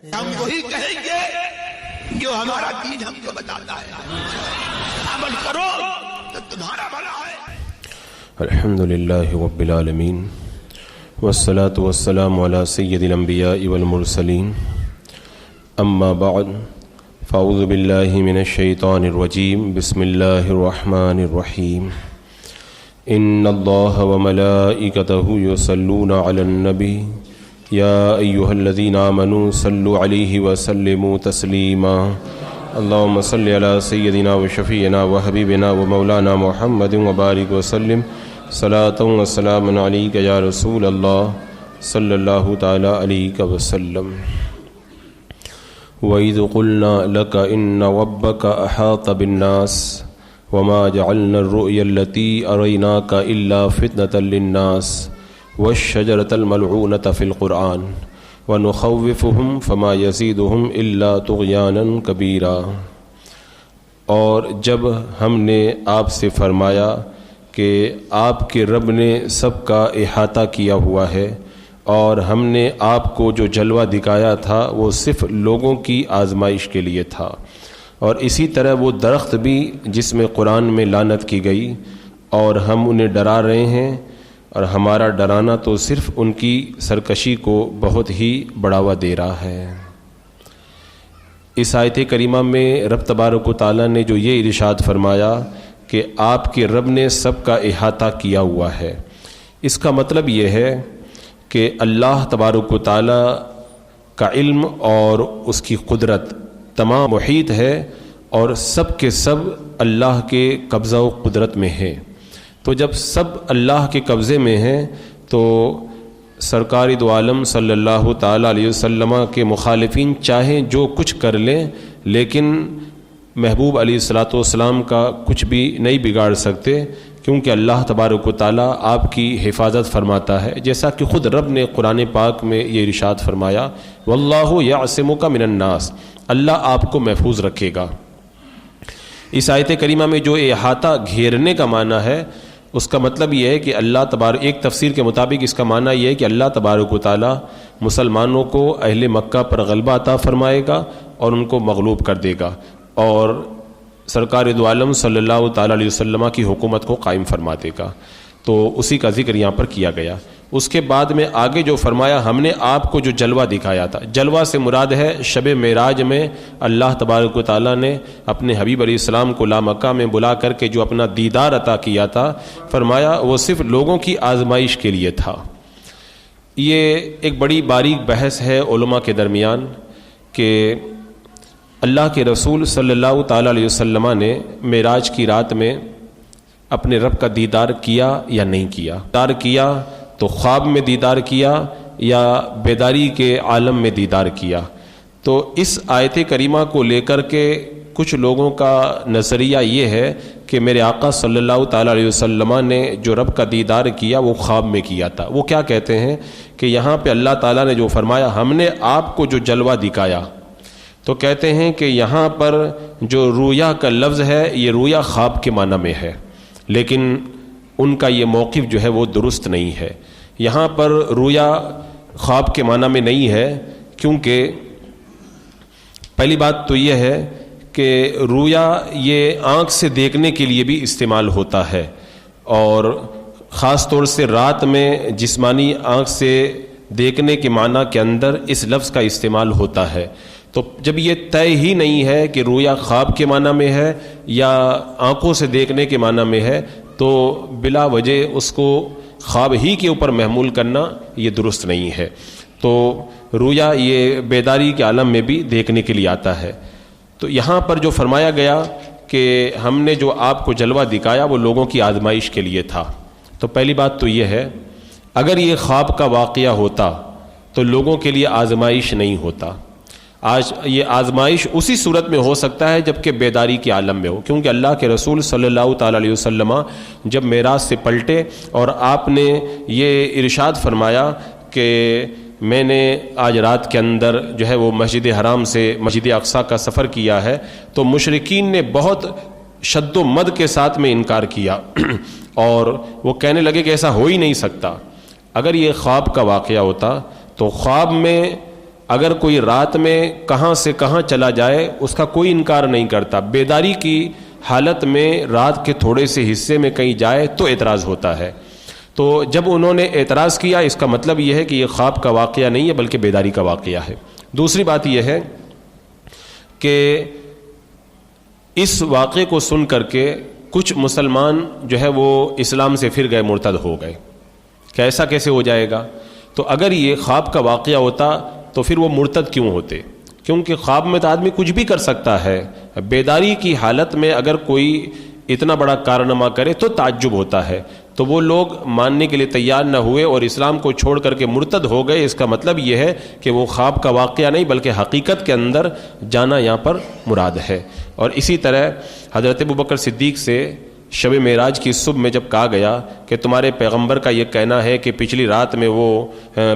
ہم وہی کہیں گے جو ہمارا دین ہم کو بتاتا ہے، عمل کرو تو تمہارا بھلا ہے۔ الحمدللہ رب العالمین والصلاة والسلام علی سید الانبیاء والمرسلین، اما بعد فاعوذ باللہ من الشیطان الرجیم، بسم اللہ الرحمن الرحیم۔ ان اللہ وملائکتہ یصلون علی النبی یا ایہا الذین آمنوا صلوا علیہ وسلموا تسلیما۔ اللہم صل علی سیدنا وشفیعنا وحبیبنا ومولانا محمد وبارک وسلم صلاۃ وسلام علیک یا رسول اللہ صلی اللہ تعالی علیہ وسلم۔ وَإِذْ قُلْنَا لَكَ إِنَّ رَبَّكَ أَحَاطَ بِالنَّاسِ وَمَا جَعَلْنَا الرُّؤْيَا الَّتِي أَرَيْنَاكَ إِلَّا فِتْنَةً لِلنَّاسِ وَالشَّجَرَةَ الْمَلْعُونَةَ فِي الْقُرْآنِ وَنُخَوِّفُهُمْ فَمَا يَزِيدُهُمْ إِلَّا طُغْيَانًا كَبِيرًا۔ اور جب ہم نے آپ سے فرمایا کہ آپ کے رب نے سب کا احاطہ کیا ہوا ہے، اور ہم نے آپ کو جو جلوہ دکھایا تھا وہ صرف لوگوں کی آزمائش کے لیے تھا، اور اسی طرح وہ درخت بھی جس میں قرآن میں لعنت کی گئی، اور ہم انہیں ڈرا رہے ہیں، اور ہمارا ڈرانا تو صرف ان کی سرکشی کو بہت ہی بڑھاوا دے رہا ہے۔ اس آیت کریمہ میں رب تبارک و تعالیٰ نے جو یہ ارشاد فرمایا کہ آپ کے رب نے سب کا احاطہ کیا ہوا ہے، اس کا مطلب یہ ہے کہ اللہ تبارک و تعالیٰ کا علم اور اس کی قدرت تمام محیط ہے، اور سب کے سب اللہ کے قبضہ و قدرت میں ہے۔ تو جب سب اللہ کے قبضے میں ہیں تو سرکار دو عالم صلی اللہ تعالیٰ علیہ وسلم کے مخالفین چاہیں جو کچھ کر لیں، لیکن محبوب علیہ الصلاۃ والسلام کا کچھ بھی نہیں بگاڑ سکتے، کیونکہ اللہ تبارک و تعالیٰ آپ کی حفاظت فرماتا ہے، جیسا کہ خود رب نے قرآن پاک میں یہ ارشاد فرمایا، واللہ یعصمک من الناس، اللہ آپ کو محفوظ رکھے گا۔ اس آیت کریمہ میں جو احاطہ گھیرنے کا معنی ہے، اس کا مطلب یہ ہے کہ اللہ تبارک، ایک تفسیر کے مطابق اس کا معنی یہ ہے کہ اللہ تبارک و تعالیٰ مسلمانوں کو اہل مکہ پر غلبہ عطا فرمائے گا اور ان کو مغلوب کر دے گا، اور سرکار دو عالم صلی اللہ تعالیٰ علیہ وسلم کی حکومت کو قائم فرما دے گا۔ تو اسی کا ذکر یہاں پر کیا گیا۔ اس کے بعد میں آگے جو فرمایا، ہم نے آپ کو جو جلوہ دکھایا تھا، جلوہ سے مراد ہے شب معراج میں اللہ تبارک و تعالیٰ نے اپنے حبیب علیہ السلام کو لامکہ میں بلا کر کے جو اپنا دیدار عطا کیا تھا، فرمایا وہ صرف لوگوں کی آزمائش کے لیے تھا۔ یہ ایک بڑی باریک بحث ہے علماء کے درمیان کہ اللہ کے رسول صلی اللہ تعالیٰ علیہ وسلم نے معراج کی رات میں اپنے رب کا دیدار کیا یا نہیں کیا۔ دیدار کیا تو خواب میں دیدار کیا یا بیداری کے عالم میں دیدار کیا؟ تو اس آیت کریمہ کو لے کر کے کچھ لوگوں کا نظریہ یہ ہے کہ میرے آقا صلی اللہ تعالیٰ علیہ وسلم نے جو رب کا دیدار کیا وہ خواب میں کیا تھا۔ وہ کیا کہتے ہیں کہ یہاں پہ اللہ تعالیٰ نے جو فرمایا ہم نے آپ کو جو جلوہ دکھایا، تو کہتے ہیں کہ یہاں پر جو رویا کا لفظ ہے یہ رویا خواب کے معنی میں ہے، لیکن ان کا یہ موقف جو ہے وہ درست نہیں ہے۔ یہاں پر رویا خواب کے معنی میں نہیں ہے، کیونکہ پہلی بات تو یہ ہے کہ رویا یہ آنکھ سے دیکھنے کے لیے بھی استعمال ہوتا ہے، اور خاص طور سے رات میں جسمانی آنکھ سے دیکھنے کے معنی کے اندر اس لفظ کا استعمال ہوتا ہے۔ تو جب یہ طے ہی نہیں ہے کہ رویا خواب کے معنی میں ہے یا آنکھوں سے دیکھنے کے معنی میں ہے، تو بلا وجہ اس کو خواب ہی کے اوپر محمول کرنا یہ درست نہیں ہے۔ تو رویا یہ بیداری کے عالم میں بھی دیکھنے کے لیے آتا ہے۔ تو یہاں پر جو فرمایا گیا کہ ہم نے جو آپ کو جلوہ دکھایا وہ لوگوں کی آزمائش کے لیے تھا، تو پہلی بات تو یہ ہے اگر یہ خواب کا واقعہ ہوتا تو لوگوں کے لیے آزمائش نہیں ہوتا۔ آج یہ آزمائش اسی صورت میں ہو سکتا ہے جب کہ بیداری کے عالم میں ہو، کیونکہ اللہ کے رسول صلی اللہ تعالیٰ علیہ وسلم جب معراج سے پلٹے اور آپ نے یہ ارشاد فرمایا کہ میں نے آج رات کے اندر جو ہے وہ مسجد حرام سے مسجد اقصیٰ کا سفر کیا ہے، تو مشرکین نے بہت شد و مد کے ساتھ میں انکار کیا، اور وہ کہنے لگے کہ ایسا ہو ہی نہیں سکتا۔ اگر یہ خواب کا واقعہ ہوتا تو خواب میں اگر کوئی رات میں کہاں سے کہاں چلا جائے اس کا کوئی انکار نہیں کرتا، بیداری کی حالت میں رات کے تھوڑے سے حصے میں کہیں جائے تو اعتراض ہوتا ہے۔ تو جب انہوں نے اعتراض کیا اس کا مطلب یہ ہے کہ یہ خواب کا واقعہ نہیں ہے بلکہ بیداری کا واقعہ ہے۔ دوسری بات یہ ہے کہ اس واقعے کو سن کر کے کچھ مسلمان جو ہے وہ اسلام سے پھر گئے، مرتد ہو گئے کہ ایسا کیسے ہو جائے گا؟ تو اگر یہ خواب کا واقعہ ہوتا تو پھر وہ مرتد کیوں ہوتے؟ کیونکہ خواب میں تو آدمی کچھ بھی کر سکتا ہے، بیداری کی حالت میں اگر کوئی اتنا بڑا کارنامہ کرے تو تعجب ہوتا ہے۔ تو وہ لوگ ماننے کے لیے تیار نہ ہوئے اور اسلام کو چھوڑ کر کے مرتد ہو گئے، اس کا مطلب یہ ہے کہ وہ خواب کا واقعہ نہیں بلکہ حقیقت کے اندر جانا یہاں پر مراد ہے۔ اور اسی طرح حضرت ابوبکر صدیق سے شب معراج کی صبح میں جب کہا گیا کہ تمہارے پیغمبر کا یہ کہنا ہے کہ پچھلی رات میں وہ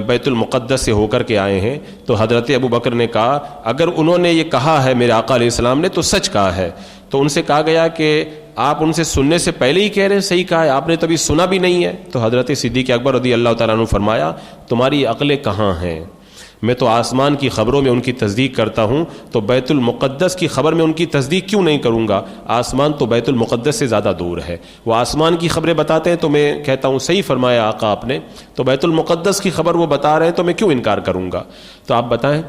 بیت المقدس سے ہو کر کے آئے ہیں، تو حضرت ابوبکر نے کہا اگر انہوں نے یہ کہا ہے میرے آقا علیہ السلام نے تو سچ کہا ہے۔ تو ان سے کہا گیا کہ آپ ان سے سننے سے پہلے ہی کہہ رہے ہیں صحیح کہا ہے، آپ نے تو ابھی سنا بھی نہیں ہے۔ تو حضرت صدیق اکبر رضی اللہ تعالیٰ عنہ فرمایا تمہاری عقلیں کہاں ہیں؟ میں تو آسمان کی خبروں میں ان کی تصدیق کرتا ہوں، تو بیت المقدس کی خبر میں ان کی تصدیق کیوں نہیں کروں گا؟ آسمان تو بیت المقدس سے زیادہ دور ہے، وہ آسمان کی خبریں بتاتے ہیں تو میں کہتا ہوں صحیح فرمایا آقا آپ نے، تو بیت المقدس کی خبر وہ بتا رہے ہیں تو میں کیوں انکار کروں گا؟ تو آپ بتائیں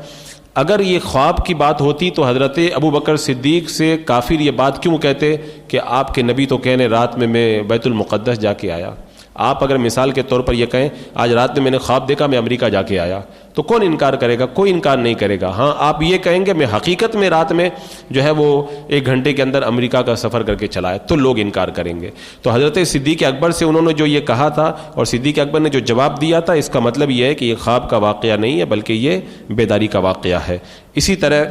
اگر یہ خواب کی بات ہوتی تو حضرت ابوبکر صدیق سے کافر یہ بات کیوں کہتے کہ آپ کے نبی تو کہنے رات میں بیت المقدس جا کے آیا؟ آپ اگر مثال کے طور پر یہ کہیں آج رات میں نے خواب دیکھا میں امریکہ جا کے آیا، تو کون انکار کرے گا؟ کوئی انکار نہیں کرے گا۔ ہاں آپ یہ کہیں گے میں حقیقت میں رات میں جو ہے وہ 1 گھنٹے کے اندر امریکہ کا سفر کر کے چلا ہے، تو لوگ انکار کریں گے۔ تو حضرت صدیق اکبر سے انہوں نے جو یہ کہا تھا اور صدیق اکبر نے جو جواب دیا تھا، اس کا مطلب یہ ہے کہ یہ خواب کا واقعہ نہیں ہے بلکہ یہ بیداری کا واقعہ ہے۔ اسی طرح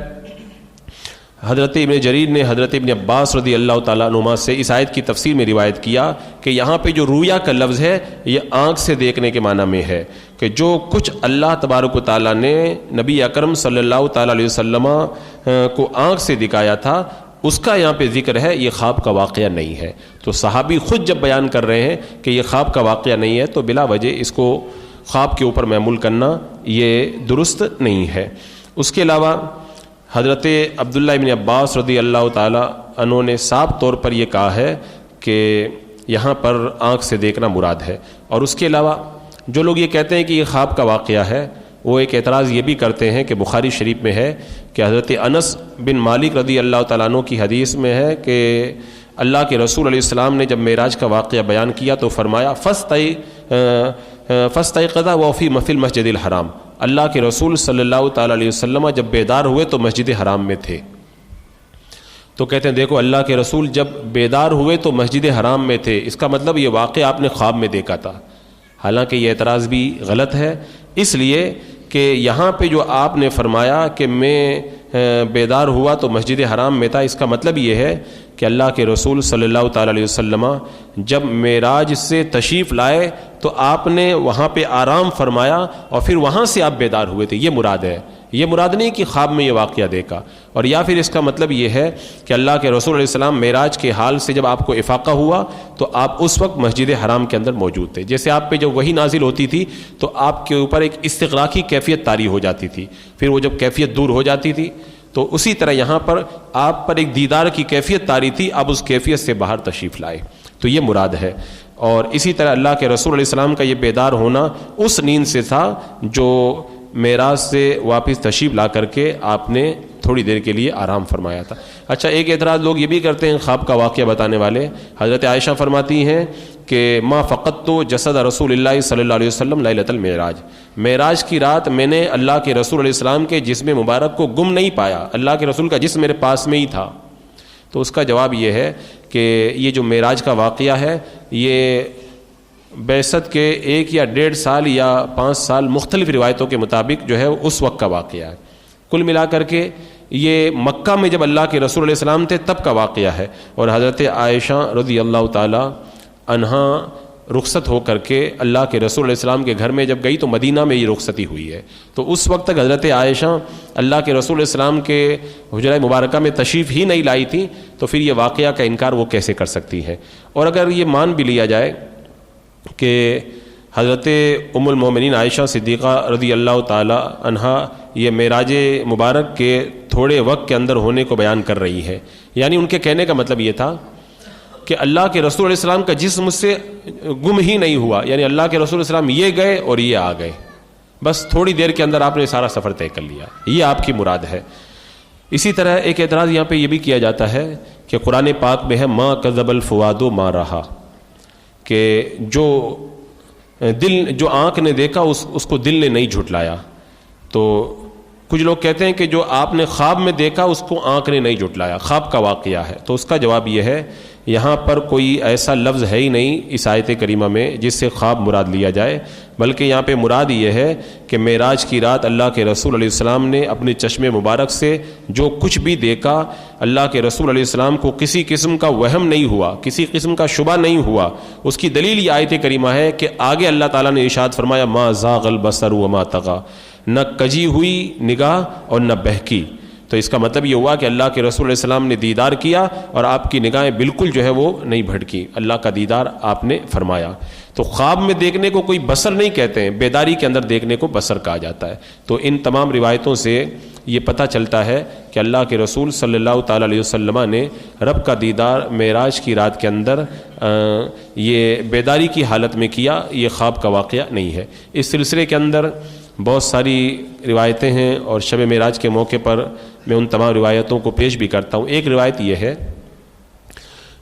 حضرت ابن جریر نے حضرت ابن عباس رضی اللہ تعالیٰ عنہما سے اس آیت کی تفسیر میں روایت کیا کہ یہاں پہ جو رویا کا لفظ ہے یہ آنکھ سے دیکھنے کے معنی میں ہے، کہ جو کچھ اللہ تبارک و تعالیٰ نے نبی اکرم صلی اللہ تعالیٰ علیہ وسلم کو آنکھ سے دکھایا تھا اس کا یہاں پہ ذکر ہے، یہ خواب کا واقعہ نہیں ہے۔ تو صحابی خود جب بیان کر رہے ہیں کہ یہ خواب کا واقعہ نہیں ہے تو بلا وجہ اس کو خواب کے اوپر محمول کرنا یہ درست نہیں ہے۔ اس کے علاوہ حضرت عبداللہ ابن عباس رضی اللہ تعالیٰ عنہ نے صاف طور پر یہ کہا ہے کہ یہاں پر آنکھ سے دیکھنا مراد ہے۔ اور اس کے علاوہ جو لوگ یہ کہتے ہیں کہ یہ خواب کا واقعہ ہے، وہ ایک اعتراض یہ بھی کرتے ہیں کہ بخاری شریف میں ہے کہ حضرت انس بن مالک رضی اللہ تعالیٰ عنہ کی حدیث میں ہے کہ اللہ کے رسول علیہ السلام نے جب معراج کا واقعہ بیان کیا تو فرمایا فاستيقظ وفي المسجد الحرام، اللہ کے رسول صلی اللہ تعالیٰ علیہ وسلم جب بیدار ہوئے تو مسجد حرام میں تھے۔ تو کہتے ہیں دیکھو اللہ کے رسول جب بیدار ہوئے تو مسجد حرام میں تھے، اس کا مطلب یہ واقعہ آپ نے خواب میں دیکھا تھا۔ حالانکہ یہ اعتراض بھی غلط ہے، اس لیے کہ یہاں پہ جو آپ نے فرمایا کہ میں بیدار ہوا تو مسجد حرام میں تھا، اس کا مطلب یہ ہے کہ اللہ کے رسول صلی اللہ تعالیٰ علیہ وسلم جب معراج سے تشریف لائے تو آپ نے وہاں پہ آرام فرمایا اور پھر وہاں سے آپ بیدار ہوئے تھے، یہ مراد ہے۔ یہ مراد نہیں کہ خواب میں یہ واقعہ دیکھا۔ اور یا پھر اس کا مطلب یہ ہے کہ اللہ کے رسول علیہ السلام معراج کے حال سے جب آپ کو افاقہ ہوا تو آپ اس وقت مسجد حرام کے اندر موجود تھے۔ جیسے آپ پہ جب وحی نازل ہوتی تھی تو آپ کے اوپر ایک استغراقی کیفیت طاری ہو جاتی تھی، پھر وہ جب کیفیت دور ہو جاتی تھی تو اسی طرح یہاں پر آپ پر ایک دیدار کی کیفیت طاری تھی، آپ اس کیفیت سے باہر تشریف لائے، تو یہ مراد ہے۔ اور اسی طرح اللہ کے رسول علیہ السلام کا یہ بیدار ہونا اس نیند سے تھا جو معراج سے واپس تشریف لا کر کے آپ نے تھوڑی دیر کے لیے آرام فرمایا تھا۔ اچھا، ایک اعتراض لوگ یہ بھی کرتے ہیں خواب کا واقعہ بتانے والے، حضرت عائشہ فرماتی ہیں کہ ما فقدت جسد رسول اللہ صلی اللہ علیہ وسلم لیلۃ المعراج، معراج کی رات میں نے اللہ کے رسول علیہ السلام کے جسم مبارک کو گم نہیں پایا، اللہ کے رسول کا جسم میرے پاس میں ہی تھا۔ تو اس کا جواب یہ ہے کہ یہ جو معراج کا واقعہ ہے یہ بعثت کے 1 یا 1.5 سال یا 5 سال مختلف روایتوں کے مطابق جو ہے اس وقت کا واقعہ ہے۔ کل ملا کر کے یہ مکہ میں جب اللہ کے رسول علیہ السلام تھے تب کا واقعہ ہے۔ اور حضرت عائشہ رضی اللہ تعالی عنہا رخصت ہو کر کے اللہ کے رسول علیہ السلام کے گھر میں جب گئی تو مدینہ میں یہ رخصتی ہوئی ہے، تو اس وقت تک حضرت عائشہ اللہ کے رسول علیہ السلام کے حجرہ مبارکہ میں تشریف ہی نہیں لائی تھی، تو پھر یہ واقعہ کا انکار وہ کیسے کر سکتی ہے؟ اور اگر یہ مان بھی لیا جائے کہ حضرت ام المومنین عائشہ صدیقہ رضی اللہ تعالی عنہا یہ معراج مبارک کے تھوڑے وقت کے اندر ہونے کو بیان کر رہی ہے. یعنی ان کے کہنے کا مطلب یہ تھا کہ اللہ کے رسول علیہ السلام کا جسم مجھ سے گم ہی نہیں ہوا. یعنی اللہ کے رسول علیہ السلام یہ گئے اور یہ آ گئے، بس تھوڑی دیر کے اندر آپ نے سارا سفر طے کر لیا، یہ آپ کی مراد ہے. اسی طرح ایک اعتراض یہاں پہ یہ بھی کیا جاتا ہے کہ قرآن پاک میں ہے ما کذب الفؤاد ما رہا، کہ جو آنکھ نے دیکھا اس کو دل نے نہیں جھٹلایا. تو کچھ لوگ کہتے ہیں کہ جو آپ نے خواب میں دیکھا اس کو آنکھ نے نہیں جھٹلایا، خواب کا واقعہ ہے. تو اس کا جواب یہ ہے یہاں پر کوئی ایسا لفظ ہے ہی نہیں اس آیت کریمہ میں جس سے خواب مراد لیا جائے، بلکہ یہاں پہ مراد یہ ہے کہ معراج کی رات اللہ کے رسول علیہ السلام نے اپنے چشم مبارک سے جو کچھ بھی دیکھا، اللہ کے رسول علیہ السلام کو کسی قسم کا وہم نہیں ہوا، کسی قسم کا شبہ نہیں ہوا. اس کی دلیل یہ آیت کریمہ ہے کہ آگے اللہ تعالیٰ نے ارشاد فرمایا ما زاغ البصر وما طغى، نہ کجی ہوئی نگاہ اور نہ بہکی. تو اس کا مطلب یہ ہوا کہ اللہ کے رسول علیہ السلام نے دیدار کیا اور آپ کی نگاہیں بالکل جو ہے وہ نہیں بھٹکی، اللہ کا دیدار آپ نے فرمایا. تو خواب میں دیکھنے کو کوئی بصر نہیں کہتے ہیں، بیداری کے اندر دیکھنے کو بصر کہا جاتا ہے. تو ان تمام روایتوں سے یہ پتہ چلتا ہے کہ اللہ کے رسول صلی اللہ تعالیٰ علیہ وسلم نے رب کا دیدار معراج کی رات کے اندر یہ بیداری کی حالت میں کیا، یہ خواب کا واقعہ نہیں ہے. اس سلسلے کے اندر بہت ساری روایتیں ہیں اور شب معراج کے موقع پر میں ان تمام روایتوں کو پیش بھی کرتا ہوں. ایک روایت یہ ہے،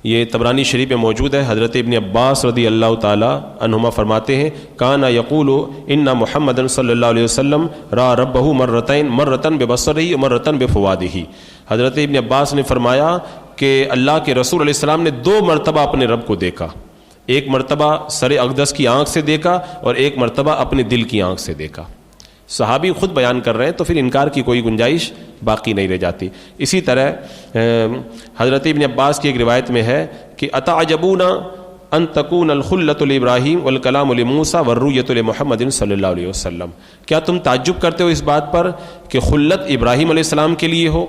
یہ طبرانی شریف میں موجود ہے، حضرت ابن عباس رضی اللہ تعالی عنہما فرماتے ہیں کانا یقول ان محمد صلی اللہ علیہ وسلم را ربہ مرتن ببصرہ ومرتن بفؤادہ. حضرت ابن عباس نے فرمایا کہ اللہ کے رسول علیہ السلام نے 2 مرتبہ اپنے رب کو دیکھا، ایک مرتبہ سر اقدس کی آنکھ سے دیکھا اور ایک مرتبہ اپنے دل کی آنکھ سے دیکھا. صحابی خود بیان کر رہے ہیں تو پھر انکار کی کوئی گنجائش باقی نہیں رہ جاتی. اسی طرح حضرت ابن عباس کی ایک روایت میں ہے کہ اتعجبون ان تکون الخلۃ لابراہیم والکلام لموسیٰ والرؤیۃ لمحمد صلی اللہ علیہ وسلم. کیا تم تعجب کرتے ہو اس بات پر کہ خلت ابراہیم علیہ السلام کے لیے ہو،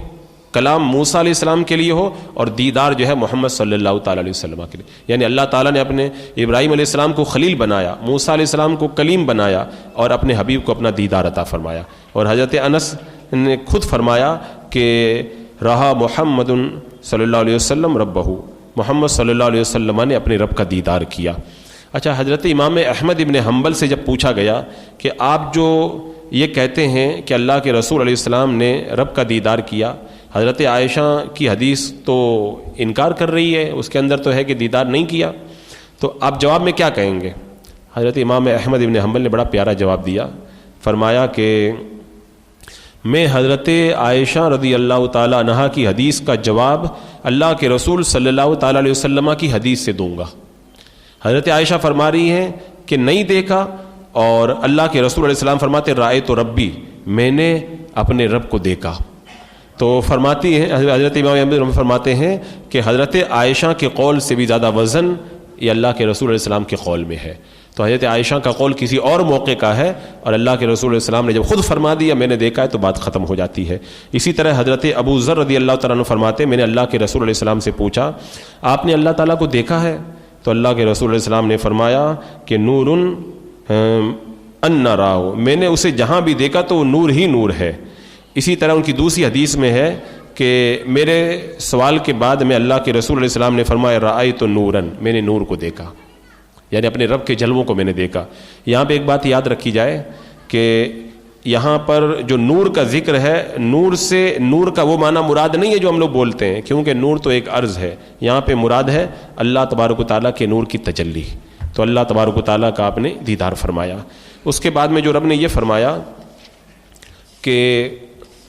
کلام موسیٰ علیہ السلام کے لیے ہو، اور دیدار جو ہے محمد صلی اللہ تعالیٰ علیہ وسلم کے لیے. یعنی اللہ تعالیٰ نے اپنے ابراہیم علیہ السلام کو خلیل بنایا، موسیٰ علیہ السلام کو کلیم بنایا اور اپنے حبیب کو اپنا دیدار عطا فرمایا. اور حضرت انس نے خود فرمایا کہ رہا محمد صلی اللہ علیہ وسلم ربہ، محمد صلی اللہ علیہ وسلم نے اپنے رب کا دیدار کیا. اچھا، حضرت امام احمد ابن حنبل سے جب پوچھا گیا کہ آپ جو یہ کہتے ہیں کہ اللہ کے رسول علیہ السلام نے رب کا دیدار کیا، حضرت عائشہ کی حدیث تو انکار کر رہی ہے، اس کے اندر تو ہے کہ دیدار نہیں کیا، تو آپ جواب میں کیا کہیں گے؟ حضرت امام احمد ابن حنبل نے بڑا پیارا جواب دیا. فرمایا کہ میں حضرت عائشہ رضی اللہ تعالیٰ عنہا کی حدیث کا جواب اللہ کے رسول صلی اللہ تعالیٰ علیہ وسلم کی حدیث سے دوں گا. حضرت عائشہ فرما رہی ہیں کہ نہیں دیکھا، اور اللہ کے رسول علیہ السلام فرماتے رأیت ربی، میں نے اپنے رب کو دیکھا. تو فرماتی ہیں حضرت امام احمد فرماتے ہیں کہ حضرت عائشہ کے قول سے بھی زیادہ وزن یہ اللہ کے رسول علیہ السلام کے قول میں ہے. تو حضرت عائشہ کا قول کسی اور موقع کا ہے، اور اللہ کے رسول علیہ السلام نے جب خود فرما دیا میں نے دیکھا ہے تو بات ختم ہو جاتی ہے. اسی طرح حضرت ابو ذر رضی اللہ تعالیٰ عنہ فرماتے میں نے اللہ کے رسول علیہ السلام سے پوچھا آپ نے اللہ تعالیٰ کو دیکھا ہے؟ تو اللہ کے رسول علیہ السلام نے فرمایا کہ نور ان راہ، میں نے اسے جہاں بھی دیکھا تو وہ نور ہی نور ہے. اسی طرح ان کی دوسری حدیث میں ہے کہ میرے سوال کے بعد میں اللہ کے رسول علیہ السلام نے فرمایا رأیت نوراً، میں نے نور کو دیکھا، یعنی اپنے رب کے جلووں کو میں نے دیکھا. یہاں پہ ایک بات یاد رکھی جائے کہ یہاں پر جو نور کا ذکر ہے، نور سے نور کا وہ معنی مراد نہیں ہے جو ہم لوگ بولتے ہیں، کیونکہ نور تو ایک عرض ہے. یہاں پہ مراد ہے اللہ تبارک و تعالیٰ کے نور کی تجلی. تو اللہ تبارک و تعالیٰ کا آپ نے دیدار فرمایا. اس کے بعد میں جو رب نے یہ فرمایا کہ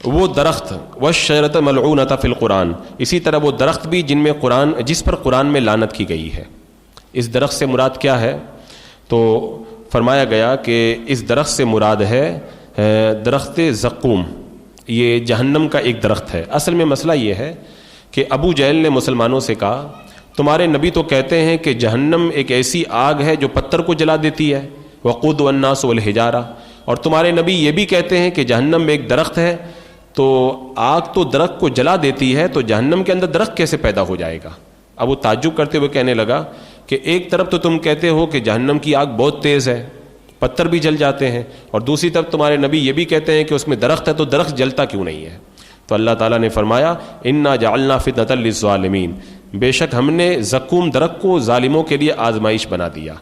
وہ درخت والشجرۃ ملعونۃ فی القرآن، اسی طرح وہ درخت بھی جس پر قرآن میں لعنت کی گئی ہے. اس درخت سے مراد کیا ہے؟ تو فرمایا گیا کہ اس درخت سے مراد ہے درخت زقوم. یہ جہنم کا ایک درخت ہے. اصل میں مسئلہ یہ ہے کہ ابو جہل نے مسلمانوں سے کہا تمہارے نبی تو کہتے ہیں کہ جہنم ایک ایسی آگ ہے جو پتھر کو جلا دیتی ہے، وقودها الناس والحجارہ، اور تمہارے نبی یہ بھی کہتے ہیں کہ جہنم میں ایک درخت ہے. تو آگ تو درخت کو جلا دیتی ہے، تو جہنم کے اندر درخت کیسے پیدا ہو جائے گا؟ اب وہ تعجب کرتے ہوئے کہنے لگا کہ ایک طرف تو تم کہتے ہو کہ جہنم کی آگ بہت تیز ہے، پتھر بھی جل جاتے ہیں، اور دوسری طرف تمہارے نبی یہ بھی کہتے ہیں کہ اس میں درخت ہے تو درخت جلتا کیوں نہیں ہے؟ تو اللہ تعالیٰ نے فرمایا انا جعلنا فتنۃ للظالمین، بے شک ہم نے زقوم درخت کو ظالموں کے لیے آزمائش بنا دیا.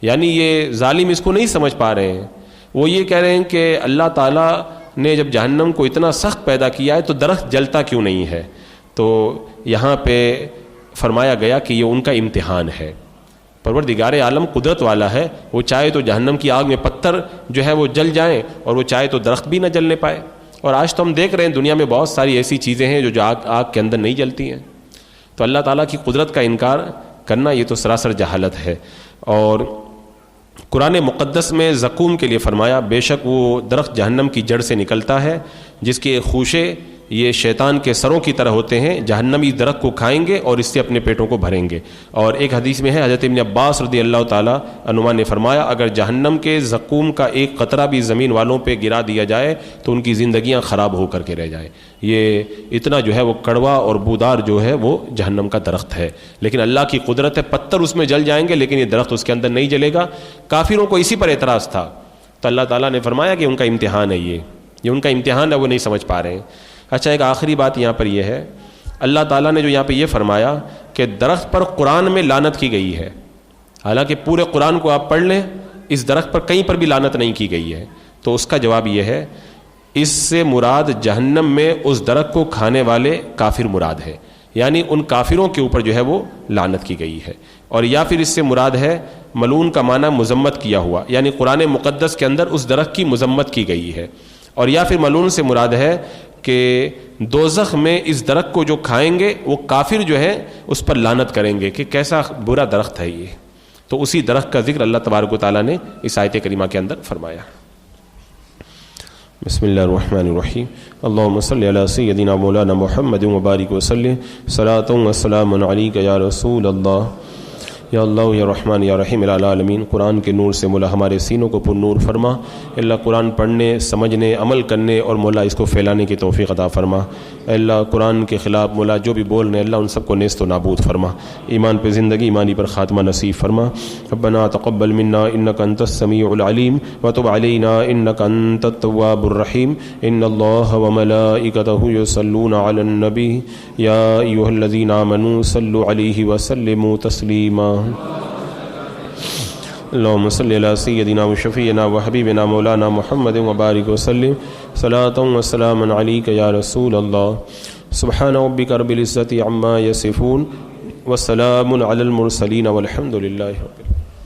یعنی یہ ظالم اس کو نہیں سمجھ پا رہے ہیں، وہ یہ کہہ رہے ہیں کہ اللہ تعالیٰ نے جب جہنم کو اتنا سخت پیدا کیا ہے تو درخت جلتا کیوں نہیں ہے؟ تو یہاں پہ فرمایا گیا کہ یہ ان کا امتحان ہے. پروردگار عالم قدرت والا ہے، وہ چاہے تو جہنم کی آگ میں پتھر جو ہے وہ جل جائیں، اور وہ چاہے تو درخت بھی نہ جلنے پائے. اور آج تو ہم دیکھ رہے ہیں دنیا میں بہت ساری ایسی چیزیں ہیں جو آگ کے اندر نہیں جلتی ہیں. تو اللہ تعالیٰ کی قدرت کا انکار کرنا یہ تو سراسر جہالت ہے. اور قرآن مقدس میں زقوم کے لیے فرمایا بے شک وہ درخت جہنم کی جڑ سے نکلتا ہے جس کے خوشے یہ شیطان کے سروں کی طرح ہوتے ہیں، جہنمی درخت کو کھائیں گے اور اس سے اپنے پیٹوں کو بھریں گے. اور ایک حدیث میں ہے حضرت ابن عباس رضی اللہ تعالیٰ عنہما نے فرمایا اگر جہنم کے زقوم کا ایک قطرہ بھی زمین والوں پہ گرا دیا جائے تو ان کی زندگیاں خراب ہو کر کے رہ جائیں. یہ اتنا جو ہے وہ کڑوا اور بودار جو ہے وہ جہنم کا درخت ہے. لیکن اللہ کی قدرت ہے، پتھر اس میں جل جائیں گے لیکن یہ درخت اس کے اندر نہیں جلے گا. کافروں کو اسی پر اعتراض تھا، تو اللہ تعالیٰ نے فرمایا کہ ان کا امتحان ہے، یہ ان کا امتحان ہے، وہ نہیں سمجھ پا رہے ہیں. اچھا، ایک آخری بات یہاں پر یہ ہے، اللہ تعالیٰ نے جو یہاں پہ یہ فرمایا کہ درخت پر قرآن میں لعنت کی گئی ہے، حالانکہ پورے قرآن کو آپ پڑھ لیں اس درخت پر کہیں پر بھی لعنت نہیں کی گئی ہے. تو اس کا جواب یہ ہے اس سے مراد جہنم میں اس درخت کو کھانے والے کافر مراد ہے، یعنی ان کافروں کے اوپر جو ہے وہ لعنت کی گئی ہے. اور یا پھر اس سے مراد ہے ملعون کا معنی مذمت کیا ہوا، یعنی قرآن مقدس کے اندر اس درخت کی مذمت کی گئی ہے. اور یا پھر ملعون سے مراد ہے کہ دوزخ میں اس درخت کو جو کھائیں گے وہ کافر جو ہے اس پر لعنت کریں گے کہ کیسا برا درخت ہے یہ. تو اسی درخت کا ذکر اللہ تبارک و تعالیٰ نے اس آیت کریمہ کے اندر فرمایا. بسم اللہ الرحمن الرحیم. اللہم صلی علی سیدنا مولانا محمد وبارک وسلم. صلاۃ و سلام علیک یا رسول اللہ. یا اللہ یا رحمان یا رحیم العالمین. قرآن کے نور سے مولا ہمارے سینوں کو پر نور فرما. اللہ قرآن پڑھنے، سمجھنے، عمل کرنے اور مولا اس کو پھیلانے کی توفیق عطا فرما. اللہ قرآن کے خلاف مولا جو بھی بول رہے ہیں اللہ ان سب کو نیست و نابود فرما. ایمان پہ زندگی، ایمانی پر خاتمہ نصیب فرما. ربنا تقبل منا انک انت السمیع العلیم وتب علینا انک انت التواب الرحیم. ان اللہ وملائکتہ یصلون علی النبی یا ایھا الذین آمنوا صلوا علیہ وسلموا تسلیما. اللہم صلی علی سیدنا و شفیعنا و حبیبنا مولانا محمد وبارک وسلم. صلاۃ و سلام علیک یا رسول اللہ. سبحان ربک رب العزۃ عما یصفون وسلام علی المرسلین والحمد للہ رب العالمین.